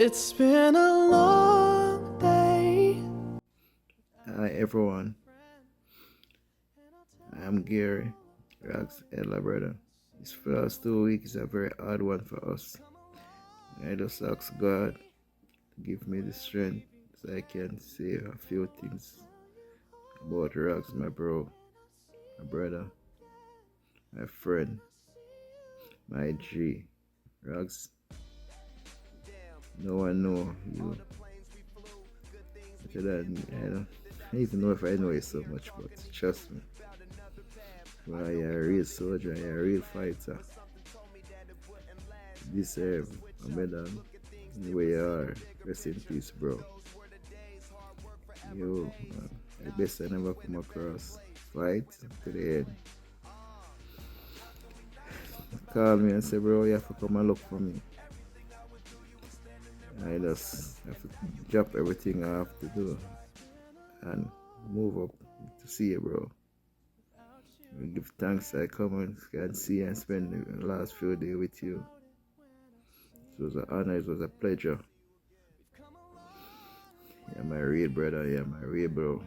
It's been a long day. Hi everyone, I'm Gary, Rags Ella brother. This first 2 weeks is a very hard one for us. I just ask God to give me the strength so I can say a few things about Rags, my bro, my brother, my friend, my G. Rags, no one know you better than me. I don't even know if I know you so much, but trust me. Well, you're a real soldier, you're a real fighter. You deserve a medal the way you are. Rest in peace, bro. Yo, man, the best I never come across. Fight to the end. Call me and say, bro, you have to come and look for me. I just have to drop everything I have to do and move up to see you, bro. I give thanks I come and can see and spend the last few days with you. It was an honor, it was a pleasure. You're my real brother, you're my real bro.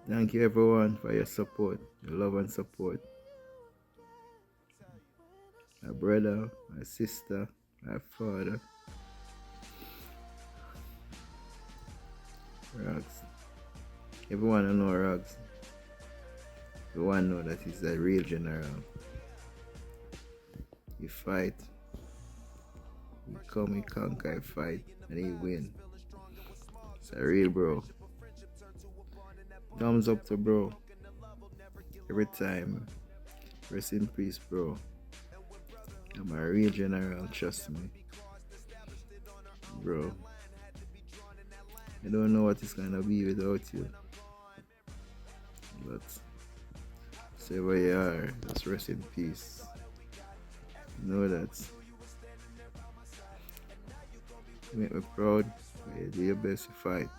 Thank you everyone for your support, your love and support. My brother, my sister, my father. Rags. Everyone who know Rags. Everyone know that he's a real general. He fight. He come, he conquer, he fight, and he win. It's a real bro. Thumbs up to bro. Every time. Rest in peace, bro. I'm a real general, trust me. Bro. I don't know what it's gonna be without you. But say where you are, just rest in peace. Know that. You make me proud. You do your best to fight.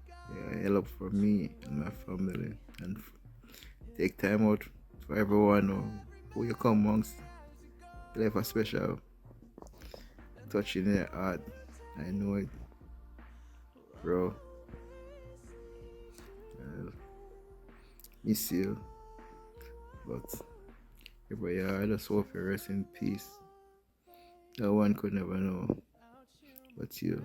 Yeah, help for me and my family. And take time out for everyone who you come amongst. You left a special touch in their heart. I know it, bro. I miss you. But if you are, I just hope you rest in peace. No one could never know but you.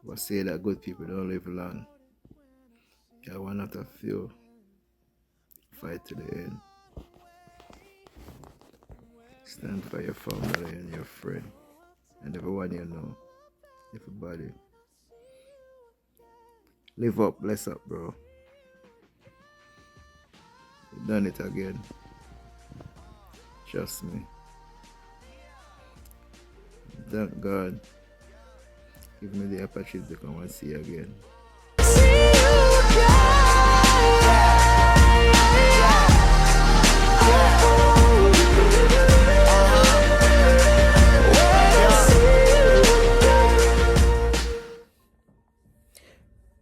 But say that good people don't live long. You're one of the few. Fight to the end. Stand for your family and your friend. And everyone you know. Everybody. Live up, bless up, bro. You done it again. Trust me. Thank God. Give me the opportunity to come and see you again.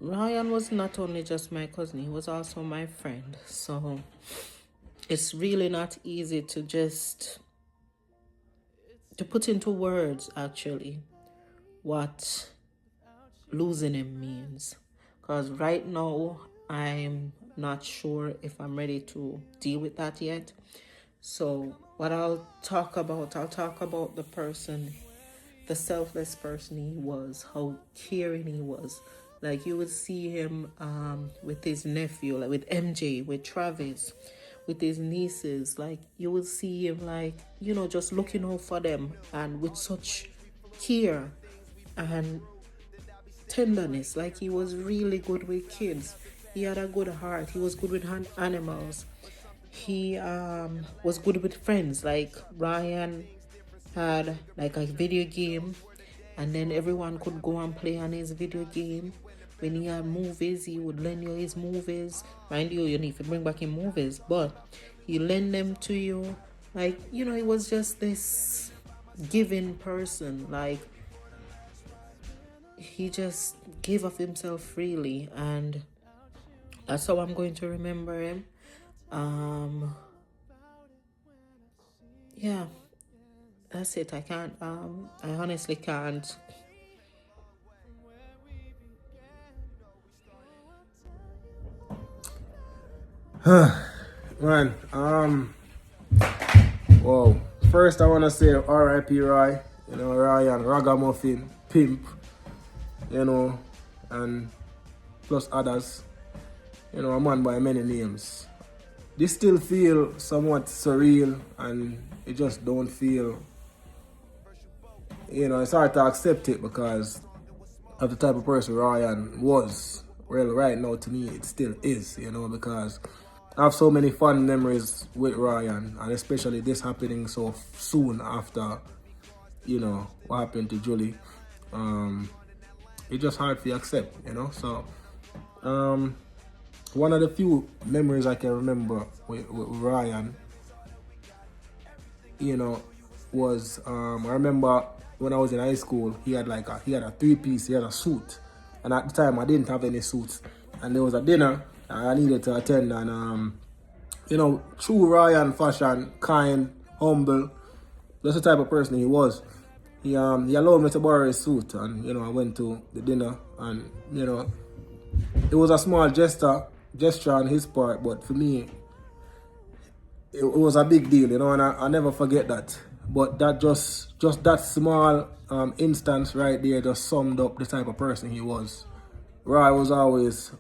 Ryan was not only just my cousin, he was also my friend. So it's really not easy to put into words actually what losing him means. Because right now I'm not sure if I'm ready to deal with that yet. So what I'll talk about the person, the selfless person he was, how caring he was. Like you would see him with his nephew, like with MJ, with Travis, with his nieces. Like you would see him like, just looking out for them and with such care and tenderness. Like he was really good with kids. He had a good heart. He was good with animals. He was good with friends. Like Ryan had like a video game, and then everyone could go and play on his video game. When he had movies, he would lend you his movies. Mind you, you need to bring back his movies, but he lend them to you. Like, he was just this giving person. Like, he just gave of himself freely, and that's how I'm going to remember him. Yeah, that's it. I can't. I honestly can't. Man, whoa. First I wanna say R.I.P. Roy, you know, Ryan, Ragamuffin, Pimp, you know, and plus others. You know, a man by many names. This still feel somewhat surreal and it just don't feel, you know, it's hard to accept it because of the type of person Ryan was. Well, right now to me it still is, you know, because I have so many fun memories with Ryan, and especially this happening so soon after, you know, what happened to Julie. It's just hard to accept, you know. So, one of the few memories I can remember with Ryan, you know, was I remember when I was in high school, he had a 3-piece, he had a suit, and at the time I didn't have any suits, and there was a dinner I needed to attend, and you know, true Ryan fashion, kind, humble, that's the type of person he was. He allowed me to borrow his suit, and you know, I went to the dinner, and you know, it was a small gesture on his part, but for me, it was a big deal, you know, and I never forget that. But that just that small instance right there just summed up the type of person he was. Roy was always,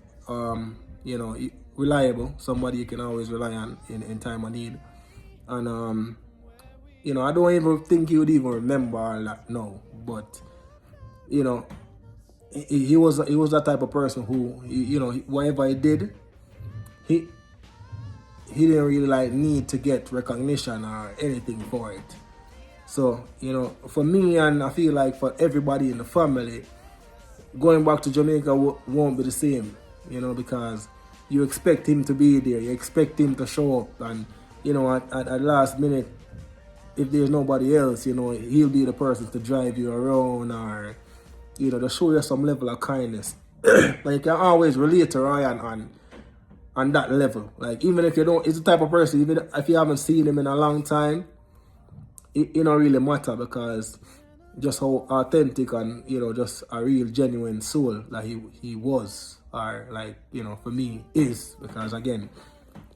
you know, reliable, somebody you can always rely on in time of need. And, you know, I don't even think he would even remember all that now. But, you know, he was that type of person who, you know, whatever he did, he didn't really like need to get recognition or anything for it. So, you know, for me, and I feel like for everybody in the family, going back to Jamaica won't be the same, you know, because you expect him to be there, you expect him to show up, and, you know, at last minute, if there's nobody else, you know, he'll be the person to drive you around or, you know, to show you some level of kindness. Like, you can always relate to Ryan on that level. Like, even if you don't, it's the type of person, even if you haven't seen him in a long time, it don't really matter because just how authentic and, you know, just a real genuine soul that he was, or like, you know, for me is, because again,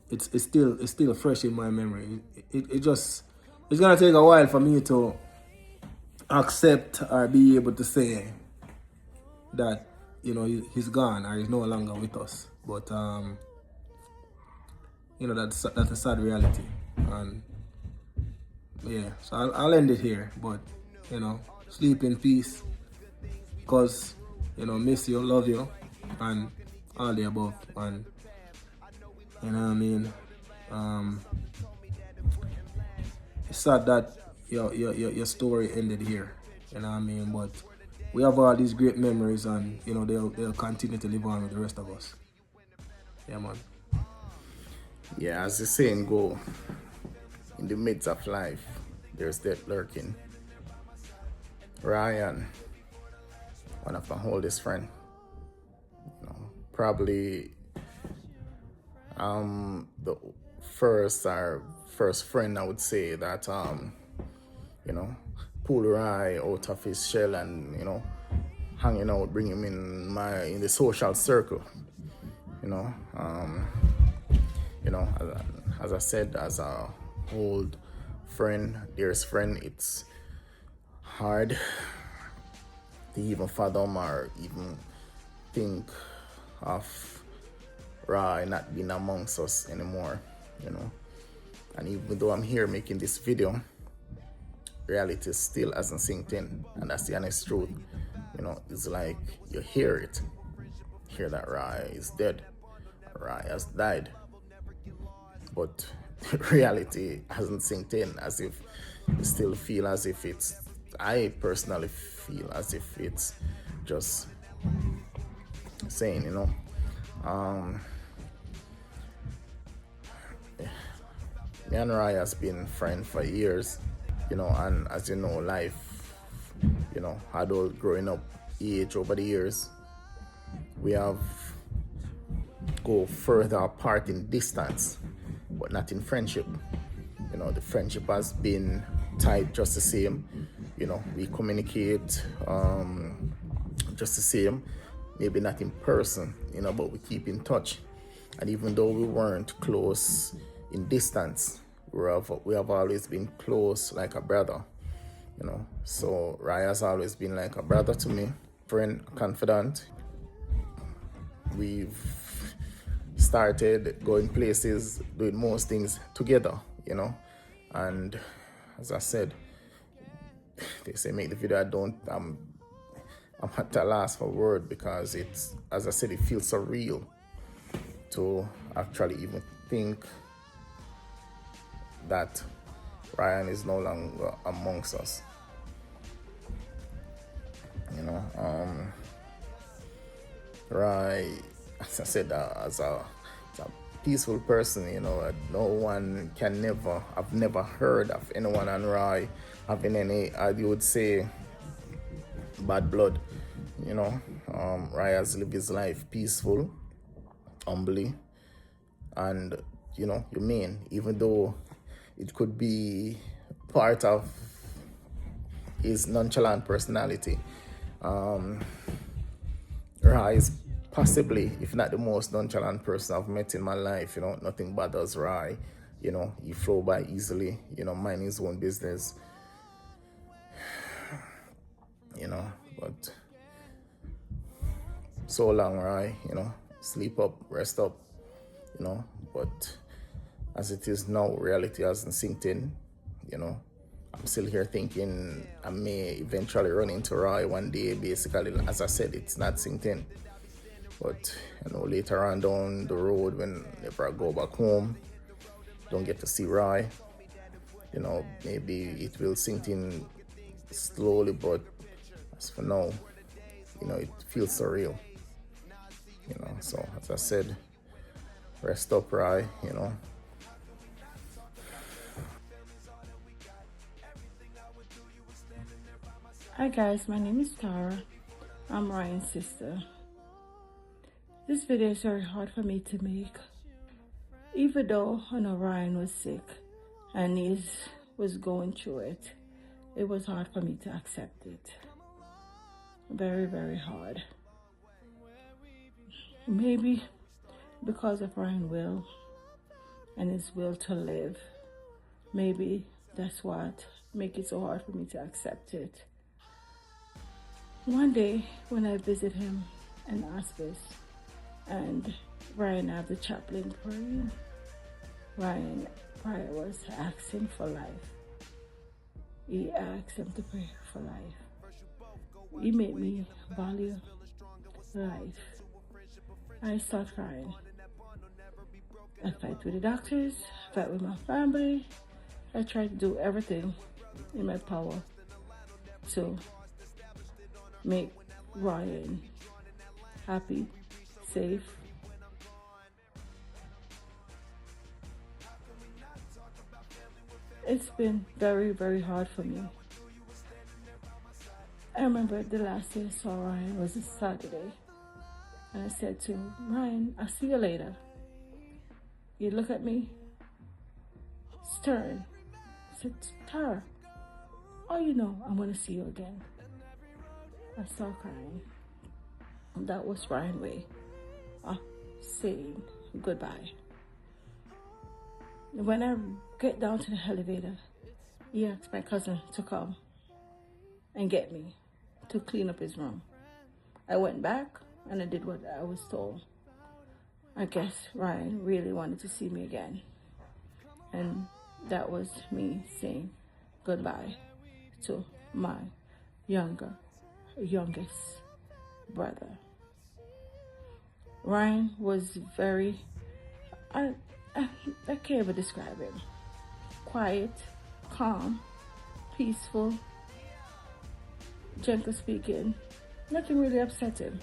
it's still fresh in my memory. It's gonna take a while for me to accept or be able to say that, you know, he's gone or he's no longer with us. But you know, that's a sad reality. And yeah, so I'll end it here, but, you know, sleep in peace, because, you know, miss you, love you, and all the above. And, you know what I mean, it's sad that your story ended here, you know what I mean, but we have all these great memories, and, you know, they'll continue to live on with the rest of us. Yeah, man. Yeah, as the saying go, in the midst of life, there's death lurking. Ryan, one of my oldest friend, you know, probably the first friend I would say that you know, pull Ryan out of his shell and, you know, hanging out, bring him in the social circle, you know. You know, as I said, as a old friend, dearest friend, it's hard to even fathom or even think of Ra not being amongst us anymore, you know. And even though I'm here making this video, reality still hasn't sinked in, and that's the honest truth. You know, it's like you hear that Ra is dead, Ra has died, but reality hasn't sinked in, as if you still feel as if it's, I personally feel as if it's just saying, you know, me and Raya has been friends for years, you know, and as you know, life, you know, adult growing up age over the years, we have go further apart in distance, but not in friendship. You know, the friendship has been tight just the same. You know, we communicate just the same. Maybe not in person, you know, but we keep in touch. And even though we weren't close in distance, we have always been close like a brother, you know. So Raya has always been like a brother to me, friend, confidant. We've started going places, doing most things together, you know. And as I said, they say make the video. I'm at a loss for word, because it's, as I said, it feels so real to actually even think that Ryan is no longer amongst us. You know, Ryan, as I said, as a peaceful person, you know, no one can never, I've never heard of anyone on Rye having any, I would say, bad blood. You know, Rye has lived his life peaceful, humbly, and, you know, humane, even though it could be part of his nonchalant personality. Rye is possibly, if not the most nonchalant person I've met in my life. You know, nothing bothers Rye. You know, he flow by easily, you know, mind his own business. You know, but so long, Rye, you know, sleep up, rest up, you know, but as it is now, reality hasn't sinked in, you know. I'm still here thinking I may eventually run into Roy one day. Basically, as I said, it's not synced in. But, you know, later on down the road, whenever I go back home, don't get to see Roy, you know, maybe it will sink in slowly, but as for now, you know, it feels surreal. You know, so as I said, rest up, Roy, you know. Hi guys, my name is Tara. I'm Ryan's sister. This video is very hard for me to make. Even though I know Ryan was sick and he was going through it, it was hard for me to accept it. Very, very hard. Maybe because of Ryan's will and his will to live. Maybe that's what makes it so hard for me to accept it. One day when I visit him in hospice and Ryan had the chaplain praying, Ryan prayer was asking for life. He asked him to pray for life. He made me value life. I start crying. I fight with the doctors, fight with my family. I try to do everything in my power to make Ryan happy, safe. It's been very, very hard for me. I remember the last day I saw Ryan was a Saturday. And I said to him, Ryan, I'll see you later. He looked at me, stern. I said, Tara, oh, you know, I'm going to see you again. I started crying. That was Ryan's way of saying goodbye. When I get down to the elevator, he asked my cousin to come and get me to clean up his room. I went back and I did what I was told. I guess Ryan really wanted to see me again. And that was me saying goodbye to my youngest brother. Ryan was very, I can't even describe him. Quiet, calm, peaceful, gentle speaking. Nothing really upset him.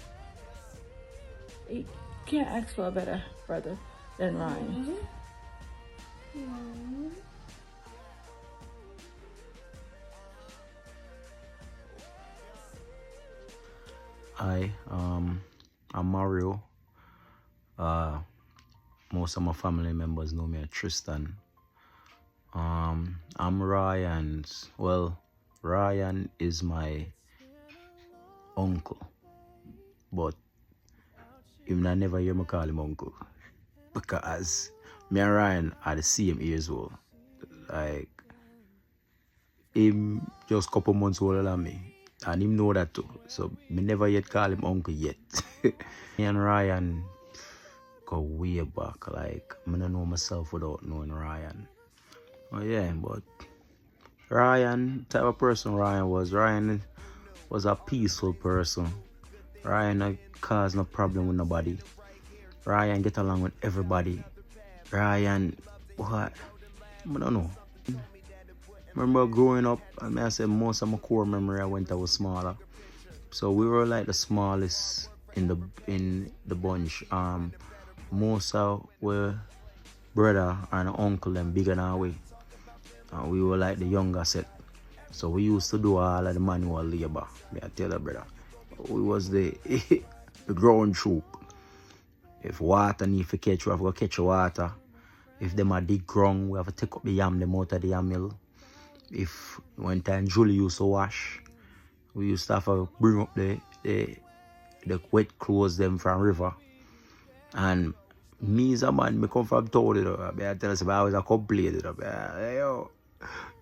You can't ask for a better brother than Ryan. Hi, I'm Mario. Most of my family members know me as Tristan. I'm Ryan's. Well, Ryan is my uncle, but even I never hear me call him uncle because me and Ryan are the same years old. Like him just couple months older than me, and him know that too. So me never yet call him uncle yet. Me and Ryan go way back. Like I don't know myself without knowing Ryan. Oh yeah, but Ryan, type of person Ryan was a peaceful person. Ryan caused no problem with nobody. Ryan get along with everybody. Ryan, what? I don't know. Remember growing up, I said most of my core memory when I was smaller. So we were like the smallest in the bunch. Most of were brother and uncle and bigger than we. We were like the younger set. So we used to do all of the manual labor. I tell you, brother. We was the the ground troop. If water need to catch, we have to catch water. If them a dig ground, we have to take up the yam, them out of the yam mill. If one time Julie used to wash, we used to have to bring up the wet clothes them from river. And me as a man, me come from town, you know. I tell us I was a complaint, you know.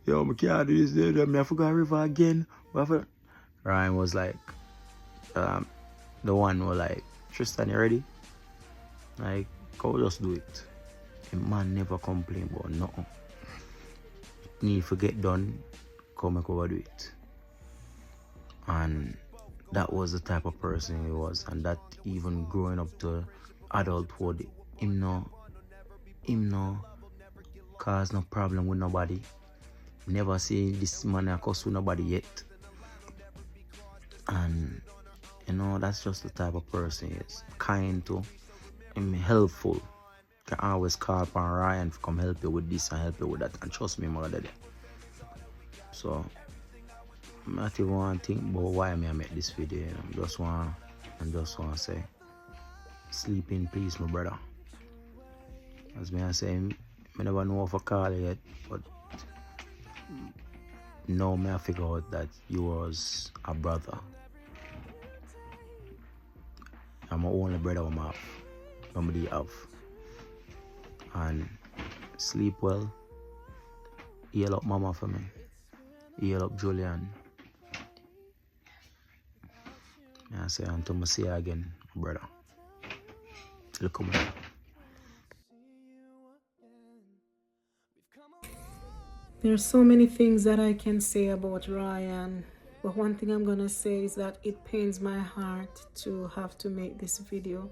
Yo, I can't do this, I have to go river again. Ryan was like, the one who like, Tristan, you ready? Like, go just do it. The man never complain about nothing. Need to get done, come and over do it. And that was the type of person he was, and that even growing up to adulthood, him no cause no problem with nobody. Never see this man a cuss with nobody yet. And you know, that's just the type of person he is. Kind to him, helpful. Can always call upon Ryan to come help you with this and help you with that, and trust me, mother. So I not even want to think about why I make this video. You know? Just want to say, sleep in peace, my brother. As me I say, I never know if I call you yet, but now I figure out that you was a brother. I'm my only brother I have. Nobody have. And sleep well. Heal up mama for me. Heal up Julian. I say until I see you again, brother. Look at me. There's so many things that I can say about Ryan, but one thing I'm gonna say is that it pains my heart to have to make this video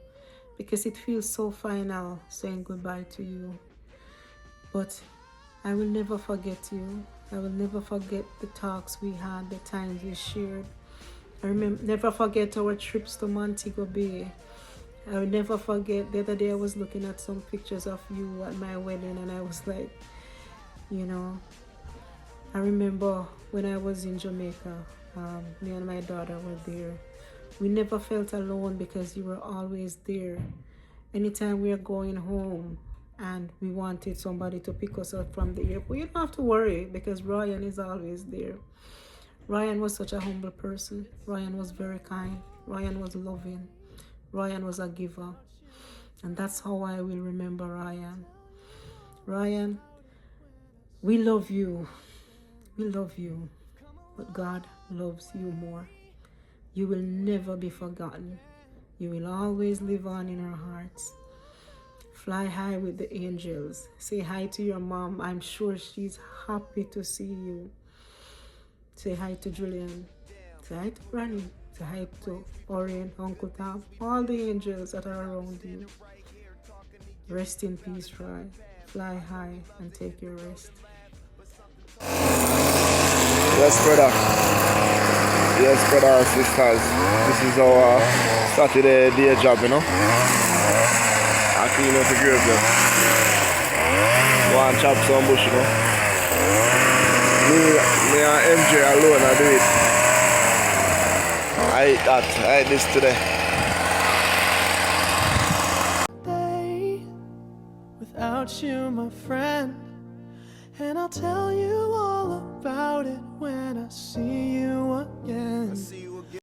because it feels so final saying goodbye to you. But I will never forget you. I will never forget the talks we had, the times we shared. I never forget our trips to Montego Bay. I will never forget the other day I was looking at some pictures of you at my wedding and I was like, you know, I remember when I was in Jamaica, me and my daughter were there. We never felt alone because you were always there. Anytime we were going home and we wanted somebody to pick us up from the airport, you don't have to worry because Ryan is always there. Ryan was such a humble person. Ryan was very kind. Ryan was loving. Ryan was a giver. And that's how I will remember Ryan. Ryan, we love you. We love you. But God loves you more. You will never be forgotten. You will always live on in our hearts. Fly high with the angels. Say hi to your mom. I'm sure she's happy to see you. Say hi to Julian. Say hi to Granny. Say hi to Orion, Uncle Tom, all the angels that are around you. Rest in peace, Roy. Fly high and take your rest. Yes, brother. Yes, brother and sisters. This is our Saturday day job, you know. I clean up the graveyard. Go and chop some bush, you know. Me and MJ alone, I do it. I ate that. I ate this today. Day without you, my friend, And I'll tell you all about it when I see you again.